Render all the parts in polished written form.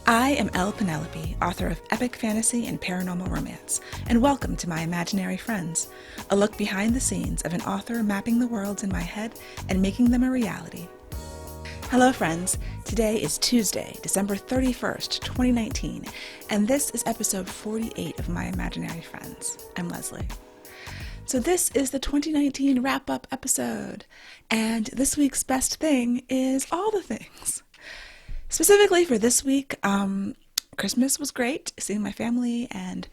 I am Penelope, author of epic fantasy and paranormal romance, and welcome to my imaginary friends, a look behind the scenes of an author mapping the worlds in my head and making them a reality. Hello friends, today is Tuesday, December 31st, 2019, and this is episode 48 of my imaginary friends. I'm Leslie. So this is the 2019 wrap-up episode, and this week's best thing is all the things. Specifically for this week, Christmas was great, seeing my family, and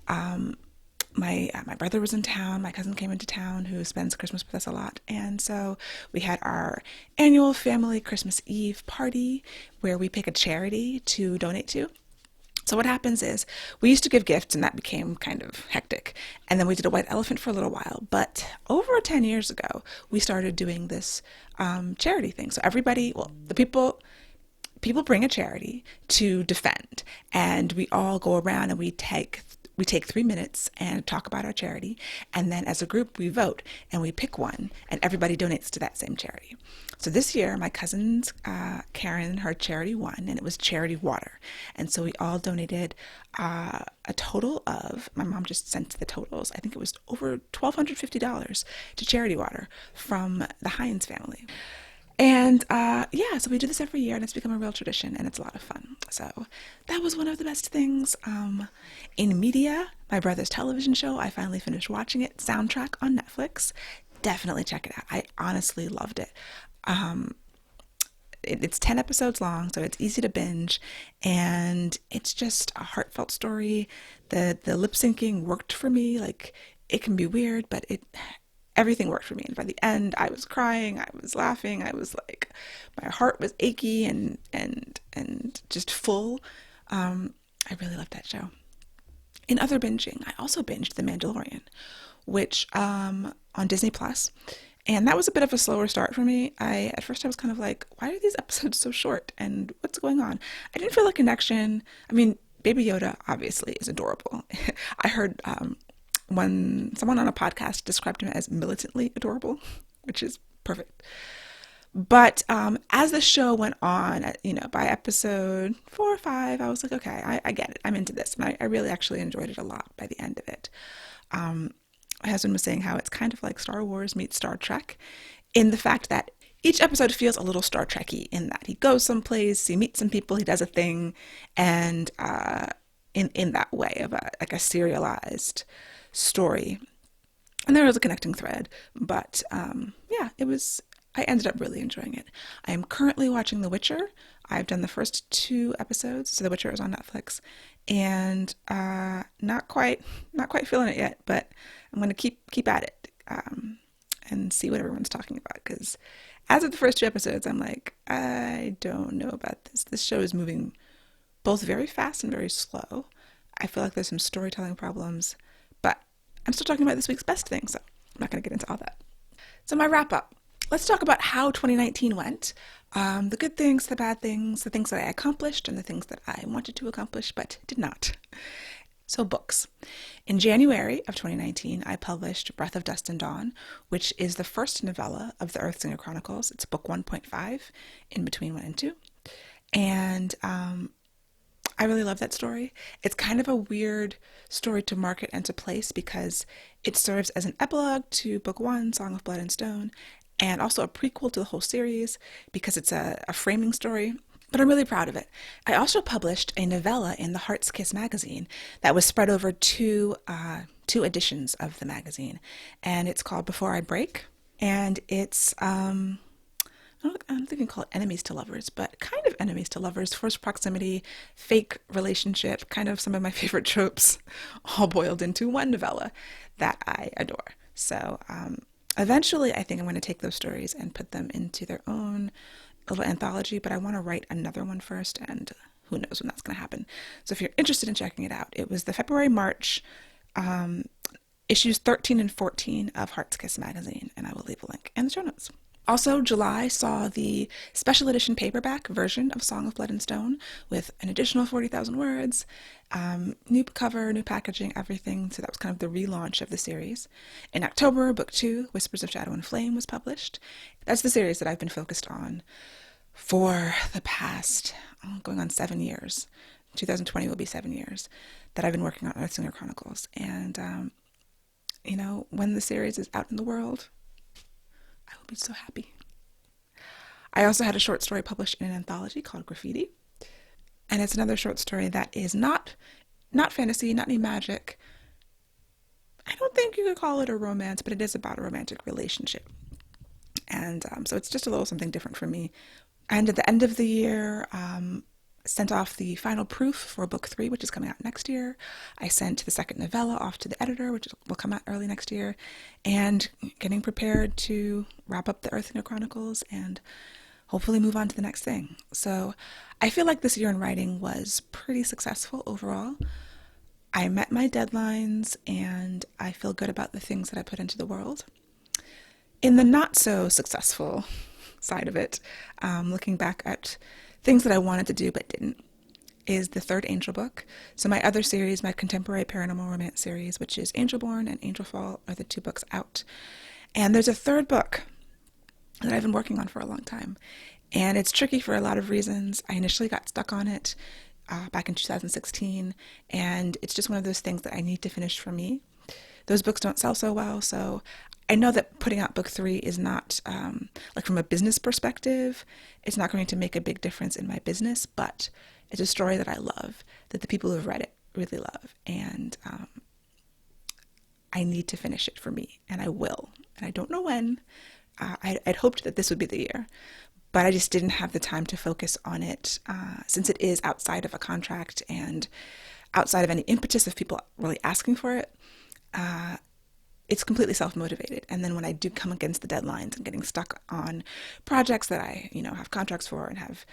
my brother was in town. My cousin came into town who spends Christmas with us a lot, and so we had our annual family Christmas Eve party where we pick a charity to donate to. So what happens is we used to give gifts, and that became kind of hectic, and then we did a white elephant for a little while, but over 10 years ago we started doing this charity thing. So everybody, well, the people bring a charity to defend, and we all go around and we take 3 minutes and talk about our charity, and then as a group we vote and we pick one, and everybody donates to that same charity. So this year my cousin's Karen, her charity won, and it was charity water, and so we all donated a total of, my mom just sent the totals, I think it was over $1,250 to charity water from the Hines family. And so we do this every year, and it's become a real tradition, and it's a lot of fun. So that was one of the best things. In media, my brother's television show, I finally finished watching it, Soundtrack on Netflix. Definitely check it out. I honestly loved it. It's 10 episodes long, so it's easy to binge, and it's just a heartfelt story. The lip syncing worked for me. Like, it can be weird, but everything worked for me. And by the end, I was crying, I was laughing, I was like, my heart was achy and just full. I really loved that show. In other binging, I also binged The Mandalorian, which on Disney Plus, and that was a bit of a slower start for me. At first I was kind of like, why are these episodes so short, and what's going on? I didn't feel a connection. I mean, Baby Yoda obviously is adorable. I heard when someone on a podcast described him as militantly adorable, which is perfect. But as the show went on, by episode 4 or 5, I was like, okay, I get it. I'm into this. And I really actually enjoyed it a lot by the end of it. My husband was saying how it's kind of like Star Wars meets Star Trek, in the fact that each episode feels a little Star Trek-y, in that he goes someplace, he meets some people, he does a thing, and in that way of a serialized story. And there was a connecting thread, but I ended up really enjoying it. I am currently watching The Witcher. I've done the first 2 episodes, so The Witcher is on Netflix, and not quite feeling it yet, but I'm going to keep at it and see what everyone's talking about, because as of the first 2 episodes, I'm like, I don't know about this. This show is moving both very fast and very slow. I feel like there's some storytelling problems, but I'm still talking about this week's best thing, so I'm not going to get into all that. So my wrap up. Let's talk about how 2019 went. The good things, the bad things, the things that I accomplished, and the things that I wanted to accomplish but did not. So books. In January of 2019, I published Breath of Dust and Dawn, which is the first novella of the Earthsinger Chronicles. It's book 1.5, in between 1 and 2. And I really love that story. It's kind of a weird story to market and to place, because it serves as an epilogue to book 1, Song of Blood and Stone, and also a prequel to the whole series, because it's a framing story, but I'm really proud of it. I also published a novella in the Heart's Kiss magazine that was spread over two editions of the magazine, and it's called Before I Break, and it's I don't think you can call it enemies to lovers, but kind of enemies to lovers, forced proximity, fake relationship, kind of some of my favorite tropes, all boiled into one novella that I adore. So eventually I think I'm going to take those stories and put them into their own little anthology, but I want to write another one first, and who knows when that's going to happen. So if you're interested in checking it out, it was the February-March issues 13 and 14 of Heart's Kiss magazine, and I will leave a link in the show notes. Also, July saw the special edition paperback version of Song of Blood and Stone with an additional 40,000 words, new cover, new packaging, everything. So that was kind of the relaunch of the series. In October, book 2, Whispers of Shadow and Flame, was published. That's the series that I've been focused on for the past, going on 7 years. 2020 will be 7 years that I've been working on Earthsinger Chronicles. And, when the series is out in the world, I will be so happy. I also had a short story published in an anthology called Graffiti. And it's another short story that is not fantasy, not any magic. I don't think you could call it a romance, but it is about a romantic relationship. And so it's just a little something different for me. And at the end of the year, sent off the final proof for book 3, which is coming out next year. I sent the second novella off to the editor, which will come out early next year, and getting prepared to wrap up the Earthsinger Chronicles and hopefully move on to the next thing. So I feel like this year in writing was pretty successful overall. I met my deadlines and I feel good about the things that I put into the world. In the not so successful side of it, looking back at things that I wanted to do but didn't, is the third Angel book. So my other series, my contemporary paranormal romance series, which is Angelborn and Angelfall, are the 2 books out. And there's a third book that I've been working on for a long time. And it's tricky for a lot of reasons. I initially got stuck on it back in 2016, and it's just one of those things that I need to finish for me. Those books don't sell so well, so I know that putting out book 3 is not, like from a business perspective, it's not going to make a big difference in my business, but it's a story that I love, that the people who have read it really love, and I need to finish it for me, and I will. And I don't know when. I'd hoped that this would be the year, but I just didn't have the time to focus on it since it is outside of a contract and outside of any impetus of people really asking for it. It's completely self-motivated. And then when I do come against the deadlines and getting stuck on projects that I, have contracts for and have,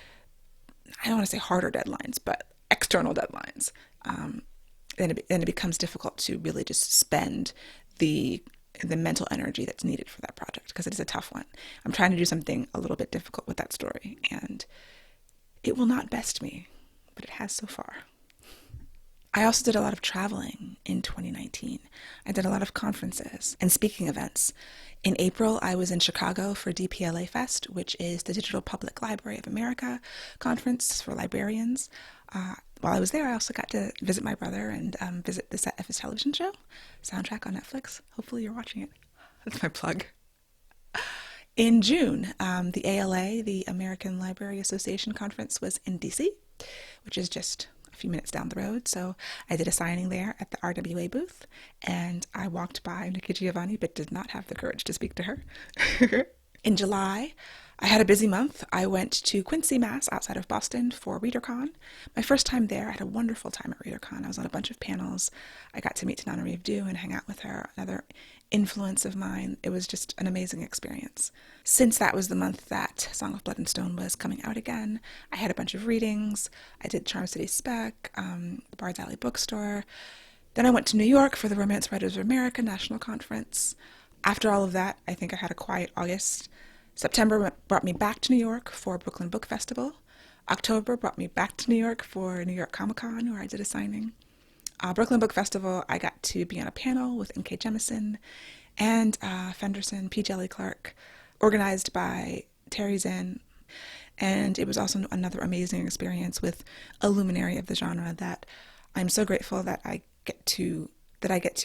I don't want to say harder deadlines, but external deadlines, then it becomes difficult to really just spend the mental energy that's needed for that project, because it is a tough one. I'm trying to do something a little bit difficult with that story, and it will not best me, but it has so far. I also did a lot of traveling in 2019. I did a lot of conferences and speaking events. In April, I was in Chicago for DPLA Fest, which is the Digital Public Library of America conference for librarians. While I was there, I also got to visit my brother and visit the set of his television show, Soundtrack on Netflix. Hopefully you're watching it. That's my plug. In June, the ALA, the American Library Association conference, was in DC, which is just a few minutes down the road. So I did a signing there at the RWA booth, and I walked by Nikki Giovanni, but did not have the courage to speak to her. In July, I had a busy month. I went to Quincy, Mass, outside of Boston for ReaderCon. My first time there, I had a wonderful time at ReaderCon. I was on a bunch of panels. I got to meet Tanana Reeve Dew and hang out with her, another influence of mine. It was just an amazing experience. Since that was the month that Song of Blood and Stone was coming out again, I had a bunch of readings. I did Charm City Spec, the Bard's Alley Bookstore. Then I went to New York for the Romance Writers of America National Conference. After all of that, I think I had a quiet August. September brought me back to New York for Brooklyn Book Festival. October brought me back to New York for New York Comic Con, where I did a signing. Brooklyn Book Festival, I got to be on a panel with N.K. Jemisin and Fenderson, P. Jelly Clark, organized by Terry Zinn. And it was also another amazing experience with a luminary of the genre that I'm so grateful that I get to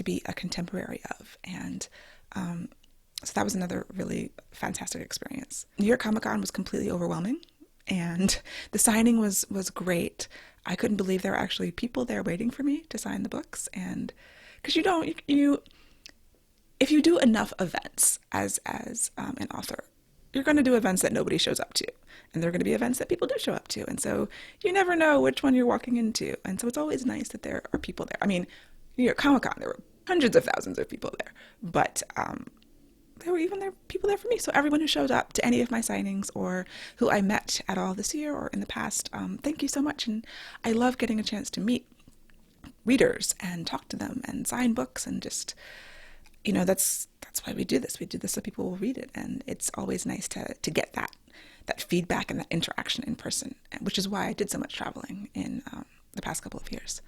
be a contemporary of. And so that was another really fantastic experience. New York Comic Con was completely overwhelming, and the signing was great. I couldn't believe there were actually people there waiting for me to sign the books, and because if you do enough events as an author, you're going to do events that nobody shows up to, and there are going to be events that people do show up to, and so you never know which one you're walking into, and so it's always nice that there are people there. I mean, New York Comic Con, there were hundreds of thousands of people there, but there were people there for me. So everyone who showed up to any of my signings or who I met at all this year or in the past, thank you so much. And I love getting a chance to meet readers and talk to them and sign books, and just, that's why we do this. We do this so people will read it. And it's always nice to get that feedback and that interaction in person, which is why I did so much traveling in the past couple of years.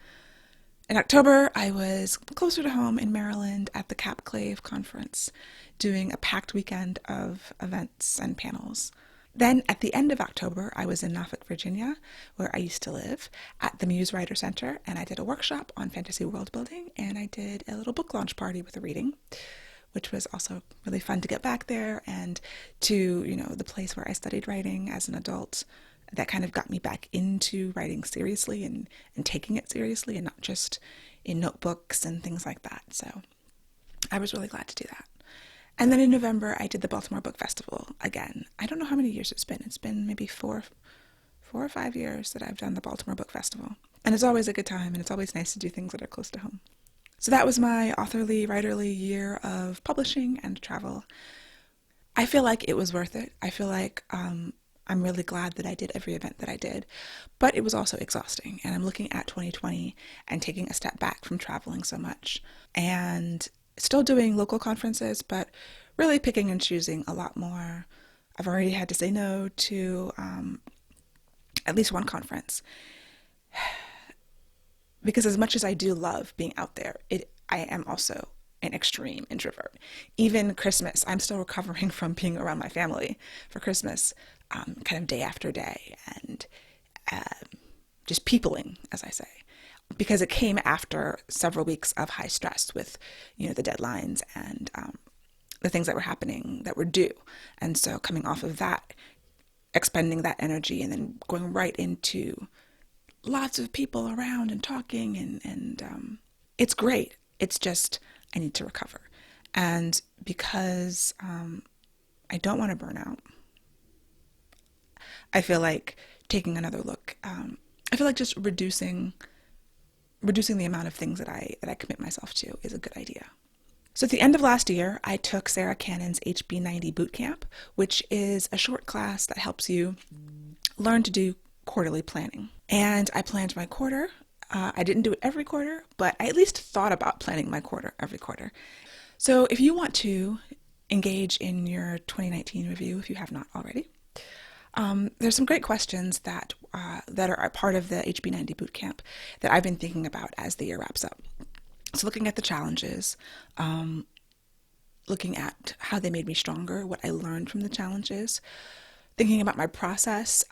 In October, I was closer to home in Maryland at the Cap Clave conference, doing a packed weekend of events and panels. Then at the end of October, I was in Norfolk, Virginia, where I used to live, at the Muse Writer Center, and I did a workshop on fantasy world building, and I did a little book launch party with a reading, which was also really fun to get back there and to, the place where I studied writing as an adult. That kind of got me back into writing seriously and taking it seriously and not just in notebooks and things like that. So I was really glad to do that. And then in November, I did the Baltimore Book Festival again. I don't know how many years it's been. It's been maybe four or 5 years that I've done the Baltimore Book Festival. And it's always a good time, and it's always nice to do things that are close to home. So that was my authorly, writerly year of publishing and travel. I feel like it was worth it. I feel like I'm really glad that I did every event that I did, but it was also exhausting. And I'm looking at 2020 and taking a step back from traveling so much and still doing local conferences, but really picking and choosing a lot more. I've already had to say no to at least one conference because as much as I do love being out there, I am also an extreme introvert. Even Christmas, I'm still recovering from being around my family for Christmas, kind of day after day, and just peopling, as I say, because it came after several weeks of high stress with, the deadlines and the things that were happening that were due. And so coming off of that, expending that energy and then going right into lots of people around and talking and it's great. It's just, I need to recover. And because I don't want to burn out, I feel like taking another look, I feel like just reducing the amount of things that I commit myself to is a good idea. So at the end of last year, I took Sarah Cannon's HB90 Bootcamp, which is a short class that helps you learn to do quarterly planning. And I planned my quarter. I didn't do it every quarter, but I at least thought about planning my quarter every quarter. So if you want to engage in your 2019 review, if you have not already, there's some great questions that are a part of the HB90 Bootcamp that I've been thinking about as the year wraps up. So looking at the challenges, looking at how they made me stronger, what I learned from the challenges, thinking about my process,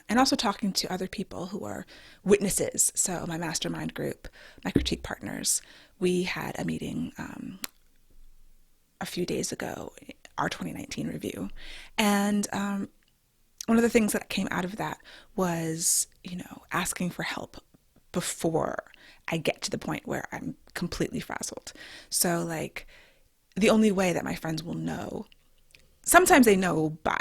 and also talking to other people who are witnesses. So my mastermind group, my critique partners, we had a meeting a few days ago, our 2019 review. And one of the things that came out of that was, asking for help before I get to the point where I'm completely frazzled. So like the only way that my friends will know, sometimes they know by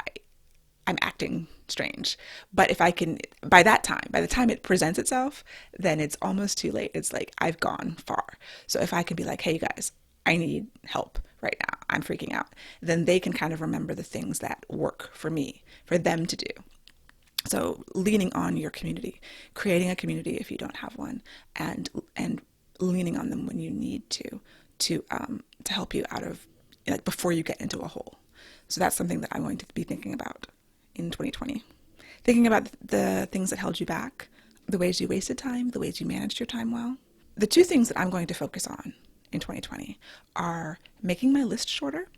I'm acting strange, but if I can, by the time it presents itself, then it's almost too late. It's like I've gone far. So if I can be like, hey, you guys, I need help right now, I'm freaking out, then they can kind of remember the things that work for me, for them to do. So leaning on your community, creating a community if you don't have one, and leaning on them when you need to help you out of, like, before you get into a hole. So that's something that I'm going to be thinking about in 2020. Thinking about the things that held you back, the ways you wasted time, the ways you managed your time well. The two things that I'm going to focus on in 2020 are making my list shorter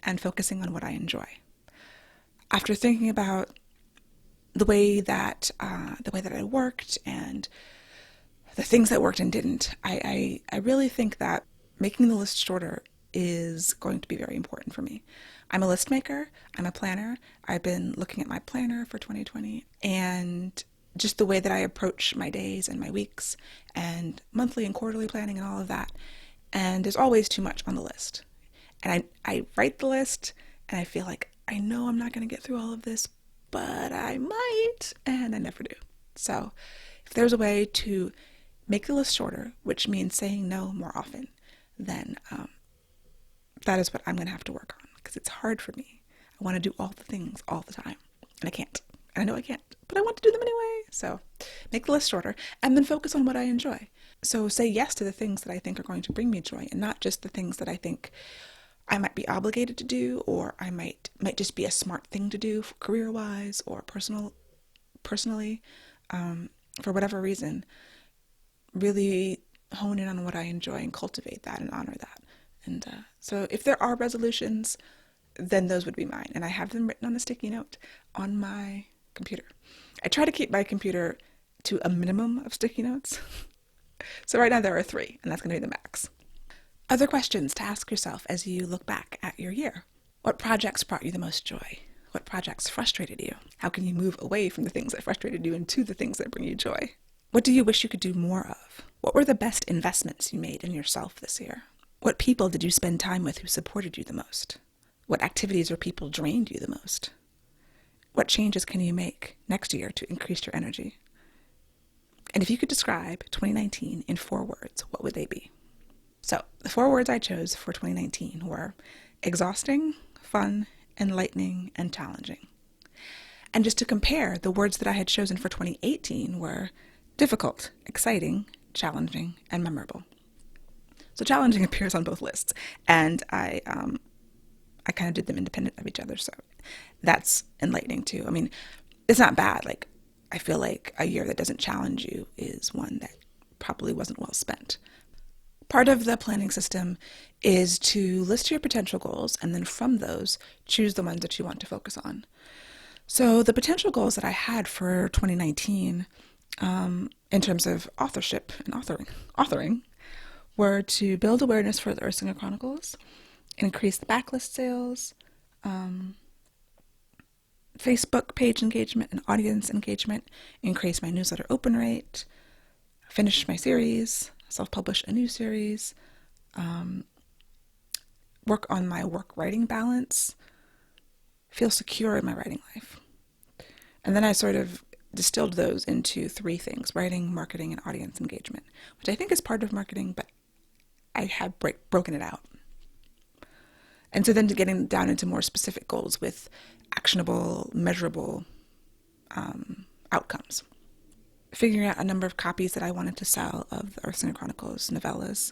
and focusing on what I enjoy. After thinking about the way that I worked and the things that worked and didn't, I really think that making the list shorter is going to be very important for me. I'm a list maker. I'm a planner. I've been looking at my planner for 2020 and just the way that I approach my days and my weeks and monthly and quarterly planning and all of that. And there's always too much on the list. And I write the list and I feel like I know I'm not going to get through all of this, but I might, and I never do. So if there's a way to make the list shorter, which means saying no more often, then that is what I'm going to have to work on, because it's hard for me. I want to do all the things all the time, and I can't. And I know I can't, but I want to do them anyway. So make the list shorter and then focus on what I enjoy. So say yes to the things that I think are going to bring me joy and not just the things that I think I might be obligated to do, or I might just be a smart thing to do career-wise or personally, for whatever reason. Really hone in on what I enjoy and cultivate that and honor that. And so if there are resolutions, then those would be mine. And I have them written on a sticky note on my computer. I try to keep my computer to a minimum of sticky notes. So right now there are 3, and that's going to be the max. Other questions to ask yourself as you look back at your year. What projects brought you the most joy? What projects frustrated you? How can you move away from the things that frustrated you into the things that bring you joy? What do you wish you could do more of? What were the best investments you made in yourself this year? What people did you spend time with who supported you the most? What activities or people drained you the most? What changes can you make next year to increase your energy? And if you could describe 2019 in 4 words, what would they be? So the 4 words I chose for 2019 were exhausting, fun, enlightening, and challenging. And just to compare, the words that I had chosen for 2018 were difficult, exciting, challenging, and memorable. So challenging appears on both lists, and I kind of did them independent of each other, so that's enlightening too. I mean, it's not bad. Like, I feel like a year that doesn't challenge you is one that probably wasn't well spent. Part of the planning system is to list your potential goals, and then from those, choose the ones that you want to focus on. So the potential goals that I had for 2019, in terms of authorship and authoring, were to build awareness for the Earthsinger Chronicles, increase the backlist sales, Facebook page engagement and audience engagement, increase my newsletter open rate, finish my series, self-publish a new series, work on my work-writing balance, feel secure in my writing life. And then I sort of distilled those into 3 things: writing, marketing, and audience engagement, which I think is part of marketing, but I have broken it out. And so then getting down into more specific goals with actionable, measurable outcomes. Figuring out a number of copies that I wanted to sell of the Earthsinger Chronicles novellas,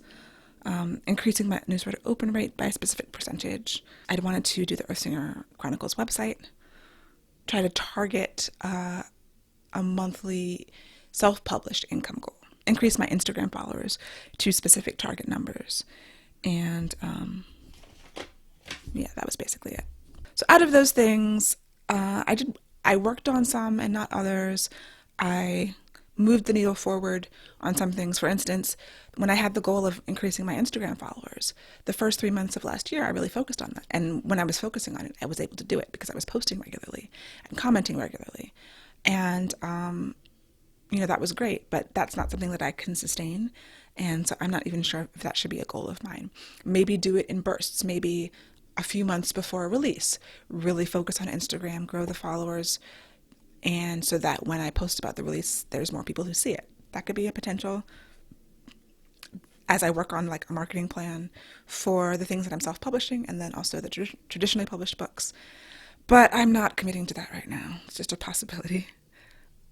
increasing my newsletter open rate by a specific percentage. I wanted to do the Earthsinger Chronicles website, try to target a monthly self-published income goal, increase my Instagram followers to specific target numbers, and that was basically it. So out of those things, I worked on some and not others. I moved the needle forward on some things. For instance, when I had the goal of increasing my Instagram followers, the first 3 months of last year, I really focused on that. And when I was focusing on it, I was able to do it because I was posting regularly and commenting regularly. And, that was great, but that's not something that I can sustain. And so I'm not even sure if that should be a goal of mine. Maybe do it in bursts, maybe a few months before a release, really focus on Instagram, grow the followers, and so that when I post about the release, there's more people who see it. That could be a potential as I work on like a marketing plan for the things that I'm self-publishing and then also the traditionally published books. But I'm not committing to that right now. It's just a possibility.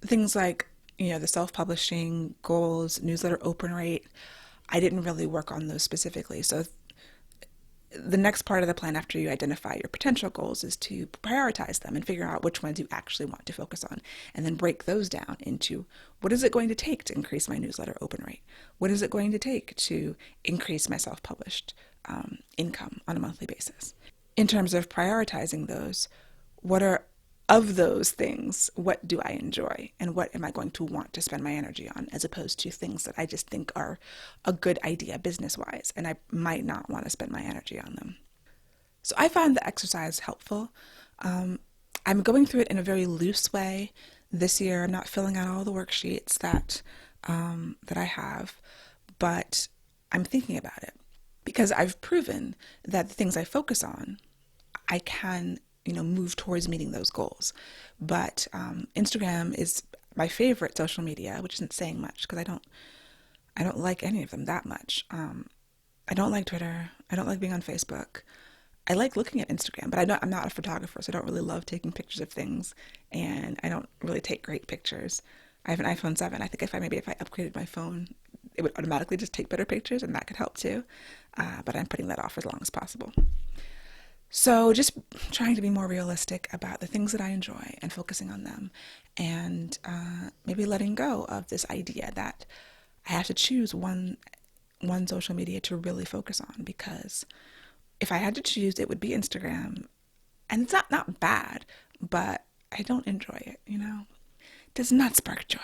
Things like, the self-publishing goals, newsletter open rate, I didn't really work on those specifically. So the next part of the plan after you identify your potential goals is to prioritize them and figure out which ones you actually want to focus on, and then break those down into what is it going to take to increase my newsletter open rate? What is it going to take to increase my self-published income on a monthly basis? In terms of prioritizing those, what are of those things, what do I enjoy and what am I going to want to spend my energy on, as opposed to things that I just think are a good idea business-wise and I might not want to spend my energy on them. So I found the exercise helpful. I'm going through it in a very loose way this year. I'm not filling out all the worksheets that I have, but I'm thinking about it because I've proven that the things I focus on, I can move towards meeting those goals. But Instagram is my favorite social media, which isn't saying much because I don't like any of them that much. I don't like Twitter. I don't like being on Facebook. I like looking at Instagram, but I'm not a photographer, so I don't really love taking pictures of things, and I don't really take great pictures. I have an iPhone 7. I think if I upgraded my phone, it would automatically just take better pictures, and that could help too. But I'm putting that off as long as possible. So just trying to be more realistic about the things that I enjoy and focusing on them, and maybe letting go of this idea that I have to choose one social media to really focus on, because if I had to choose, it would be Instagram, And it's not bad, but I don't enjoy it, you know? It does not spark joy.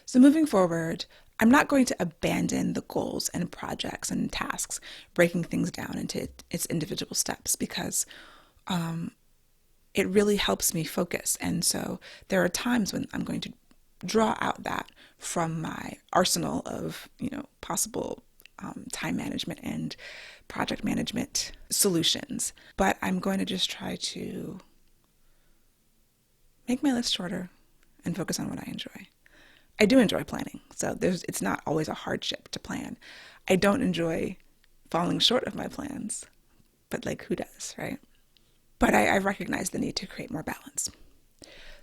So moving forward, I'm not going to abandon the goals and projects and tasks, breaking things down into its individual steps because it really helps me focus. And so there are times when I'm going to draw out that from my arsenal of, possible time management and project management solutions. But I'm going to just try to make my list shorter and focus on what I enjoy. I do enjoy planning, so it's not always a hardship to plan. I don't enjoy falling short of my plans, but like who does, right? But I recognize the need to create more balance.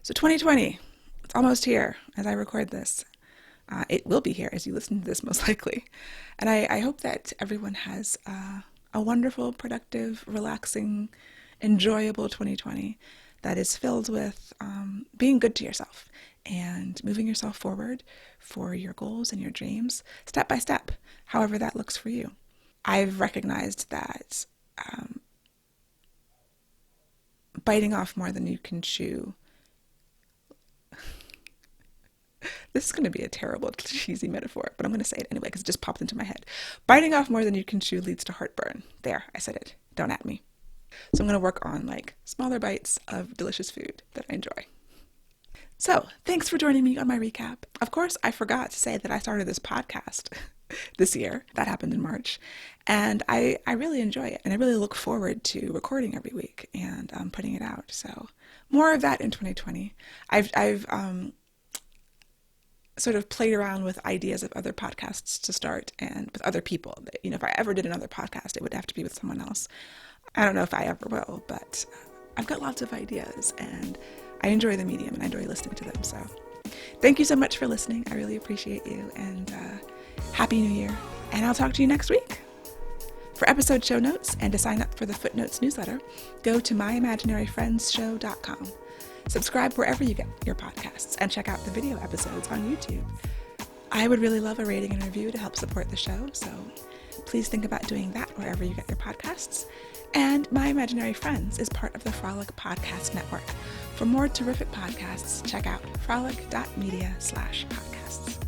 So 2020, it's almost here as I record this. It will be here as you listen to this most likely. And I hope that everyone has a wonderful, productive, relaxing, enjoyable 2020 that is filled with being good to yourself and moving yourself forward for your goals and your dreams, step by step, however that looks for you. I've recognized that biting off more than you can chew. This is going to be a terrible, cheesy metaphor, but I'm going to say it anyway because it just popped into my head. Biting off more than you can chew leads to heartburn. There, I said it. Don't at me. So I'm going to work on smaller bites of delicious food that I enjoy. So thanks for joining me on my recap. Of course, I forgot to say that I started this podcast this year. That happened in March. And I really enjoy it. And I really look forward to recording every week and putting it out. So more of that in 2020. I've sort of played around with ideas of other podcasts to start and with other people. If I ever did another podcast, it would have to be with someone else. I don't know if I ever will, but I've got lots of ideas and I enjoy the medium and I enjoy listening to them. So thank you so much for listening. I really appreciate you and Happy New Year. And I'll talk to you next week. For episode show notes and to sign up for the Footnotes newsletter, go to myimaginaryfriendsshow.com. Subscribe wherever you get your podcasts and check out the video episodes on YouTube. I would really love a rating and review to help support the show, so please think about doing that wherever you get your podcasts. And My Imaginary Friends is part of the Frolic Podcast Network. For more terrific podcasts, check out frolic.media/podcasts.